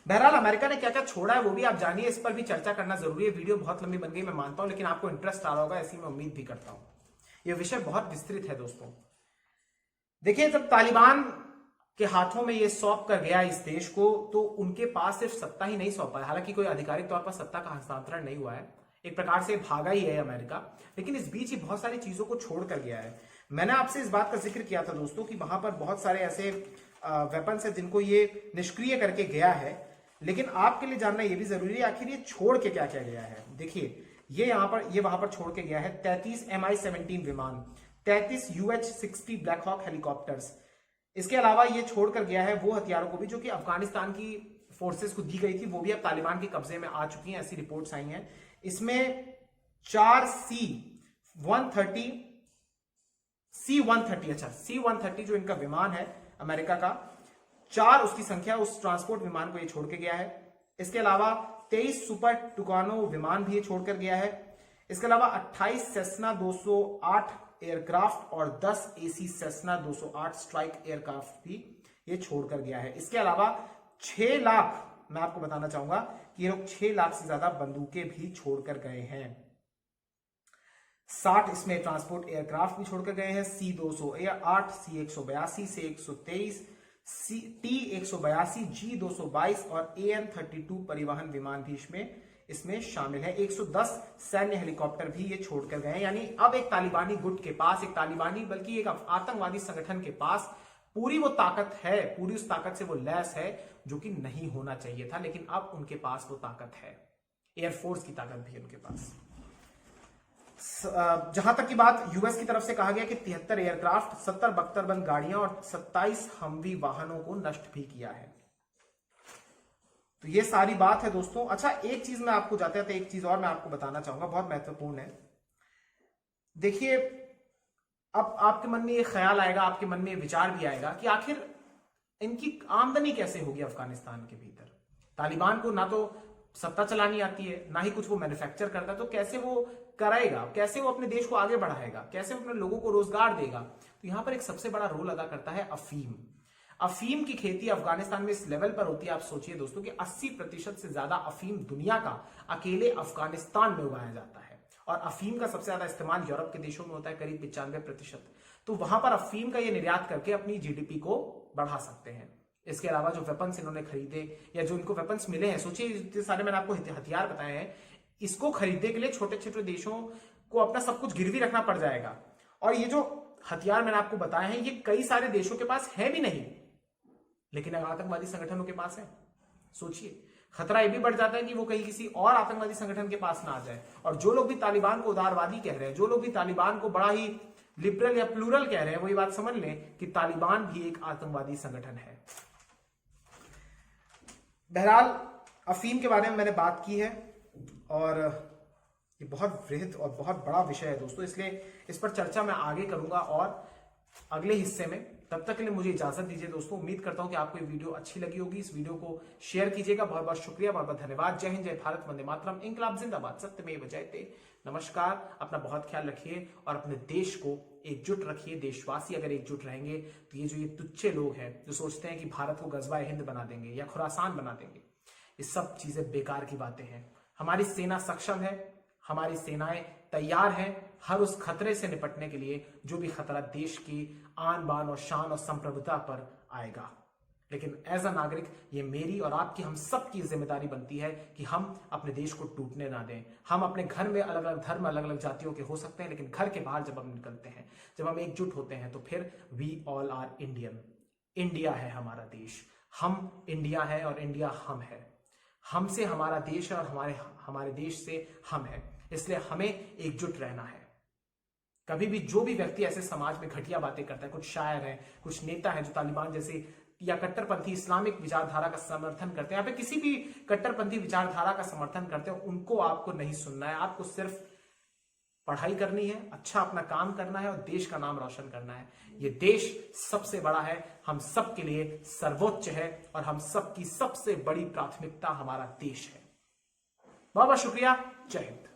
बहरहाल अमेरिका ने क्या क्या छोड़ा है वो भी आप जानिए, इस पर भी चर्चा करना जरूरी है। वीडियो बहुत लंबी बन गई मैं मानता हूं, लेकिन आपको इंटरेस्ट आ रहा होगा ऐसी मैं उम्मीद भी करता हूं। यह विषय बहुत विस्तृत है दोस्तों। देखिए, जब तालिबान के हाथों में ये सौंप कर गया इस देश को, तो उनके पास सिर्फ सत्ता ही नहीं सौंपा है, हालांकि कोई आधिकारिक तौर पर सत्ता का हस्तांतरण नहीं हुआ है, एक प्रकार से भागा ही है अमेरिका, लेकिन इस बीच ही बहुत सारी चीजों को छोड़ कर गया है। मैंने आपसे इस बात का जिक्र किया था दोस्तों कि वहां पर बहुत सारे ऐसे वेपन्स है जिनको ये निष्क्रिय करके गया है, लेकिन आपके लिए जानना यह भी जरूरी है आखिर ये छोड़ के क्या क्या गया है। देखिए, ये वहां पर छोड़ के गया है 33 MI-17 विमान, 33 UH-60 ब्लैक हॉक हेलीकॉप्टर्स। इसके अलावा ये छोड़कर गया है वो हथियारों को भी जो कि अफगानिस्तान की फोर्सेस को दी गई थी, वो भी अब तालिबान के कब्जे में आ चुकी हैं, ऐसी रिपोर्ट्स आई हैं। इसमें 4 C-130 जो इनका विमान है अमेरिका का, 4 उसकी संख्या, उस ट्रांसपोर्ट विमान को ये छोड़ के गया है। इसके अलावा 23 सुपर टुकानो विमान भी ये छोड़कर गया है। इसके अलावा 28 सेस्ना 208 एयरक्राफ्ट और 10 AC सेस्ना 208 स्ट्राइक एयरक्राफ्ट भी ये छोड़कर गया है। इसके अलावा 6 लाख, मैं आपको बताना चाहूंगा कि ये लोग 6 लाख से ज्यादा बंदूकें भी छोड़कर गए हैं। 60 इसमें ट्रांसपोर्ट एयरक्राफ्ट भी छोड़कर गए हैं, C-208, C-182, C-123, T-182, G-222 और AN-32 परिवहन विमान भी इसमें शामिल है। 110 सैन्य हेलीकॉप्टर भी ये छोड़कर गए हैं। यानी अब एक तालिबानी गुट के पास, एक तालिबानी बल्कि एक आतंकवादी संगठन के पास पूरी वो ताकत है, पूरी उस ताकत से वो लैस है जो कि नहीं होना चाहिए था, लेकिन अब उनके पास वो ताकत है। एयरफोर्स की ताकत भी है उनके पास। जहां तक की बात यूएस की तरफ से कहा गया कि 73 एयरक्राफ्ट, 70 बख्तरबंद गाड़ियां और 27 हमवी वाहनों को नष्ट भी किया है। तो ये सारी बात है दोस्तों। अच्छा, एक चीज मैं आपको जाते जाते एक चीज और मैं आपको बताना चाहूंगा, बहुत महत्वपूर्ण है। देखिए, अब आपके मन में ये ख्याल आएगा, आपके मन में ये विचार भी आएगा कि आखिर इनकी आमदनी कैसे होगी अफगानिस्तान के भीतर। तालिबान को ना तो सत्ता चलानी आती है, ना ही कुछ वो मैन्युफैक्चर करता है, तो कैसे वो कराएगा, कैसे वो अपने देश को आगे बढ़ाएगा, कैसे वो अपने लोगों को रोजगार देगा। तो यहां पर एक सबसे बड़ा रोल अदा करता है अफीम। अफीम की खेती अफगानिस्तान में इस लेवल पर होती है, आप सोचिए दोस्तों कि 80% से ज्यादा अफीम दुनिया का अकेले अफगानिस्तान में उगाया जाता है, और अफीम का सबसे ज्यादा इस्तेमाल यूरोप के देशों में होता है, करीब 95%। तो वहां पर अफीम का ये निर्यात करके अपनी जीडीपी को बढ़ा सकते हैं। इसके अलावा जो वेपन्स इन्होंने खरीदे या जो इनको वेपन्स मिले हैं, सोचिए इतने सारे मैंने आपको हथियार बताए हैं, इसको खरीदने के लिए छोटे छोटे देशों को अपना सब कुछ गिरवी रखना पड़ जाएगा। और ये जो हथियार मैंने आपको बताए हैं, ये कई सारे देशों के पास है भी नहीं, लेकिन आतंकवादी संगठनों के पास है। सोचिए, खतरा यह भी बढ़ जाता है कि वो कहीं किसी और आतंकवादी संगठन के पास ना आ जाए। और जो लोग भी तालिबान को उदारवादी कह रहे हैं, जो लोग भी तालिबान को बड़ा ही लिबरल या प्लूरल कह रहे हैं, वो ये बात समझ लें कि तालिबान भी एक आतंकवादी संगठन है। बहरहाल, अफीम के बारे में मैंने बात की है और ये बहुत वृहद और बहुत बड़ा विषय है दोस्तों, इसलिए इस पर चर्चा मैं आगे करूंगा और अगले हिस्से में। तब तक के लिए मुझे इजाजत दीजिए दोस्तों। उम्मीद करता हूं कि आपको ये वीडियो अच्छी लगी होगी। इस वीडियो को शेयर कीजिएगा। बहुत बहुत शुक्रिया, बहुत बहुत धन्यवाद। जय हिंद, जय भारत, वंदे मातरम, इंकलाब जिंदाबाद, सत्यमेव जयते। नमस्कार। अपना बहुत ख्याल रखिए और अपने देश को एकजुट रखिए। देशवासी अगर एकजुट रहेंगे तो ये जो ये तुच्छे लोग हैं जो सोचते हैं कि भारत को गजवाए हिंद बना देंगे या खुरासान बना देंगे, ये सब चीजें बेकार की बातें हैं। हमारी सेना सक्षम है, हमारी सेनाएं तैयार हैं हर उस खतरे से निपटने के लिए जो भी खतरा देश की आन बान और शान और संप्रभुता पर आएगा। लेकिन एज अ नागरिक ये मेरी और आपकी, हम सब की जिम्मेदारी बनती है कि हम अपने देश को टूटने ना दें। हम अपने घर में अलग अलग धर्म, अलग अलग जातियों के हो सकते हैं, लेकिन घर के बाहर जब हम निकलते हैं, जब हम एकजुट होते हैं, तो फिर we all are Indian. India है हमारा देश, हम इंडिया है और इंडिया हम है। हमसे हमारा देश है और हमारे देश से हम है। इसलिए हमें एकजुट रहना है। कभी भी जो भी व्यक्ति ऐसे समाज में घटिया बातें करता है, कुछ शायर हैं, कुछ नेता हैं जो तालिबान जैसे या कट्टरपंथी इस्लामिक विचारधारा का समर्थन करते हैं, या फिर किसी भी कट्टरपंथी विचारधारा का समर्थन करते हैं, उनको आपको नहीं सुनना है। आपको सिर्फ पढ़ाई करनी है, अच्छा अपना काम करना है और देश का नाम रोशन करना है। ये देश सबसे बड़ा है, हम सब के लिए सर्वोच्च है और हम सबकी सबसे बड़ी प्राथमिकता हमारा देश है। बहुत बहुत शुक्रिया। जय हिंद।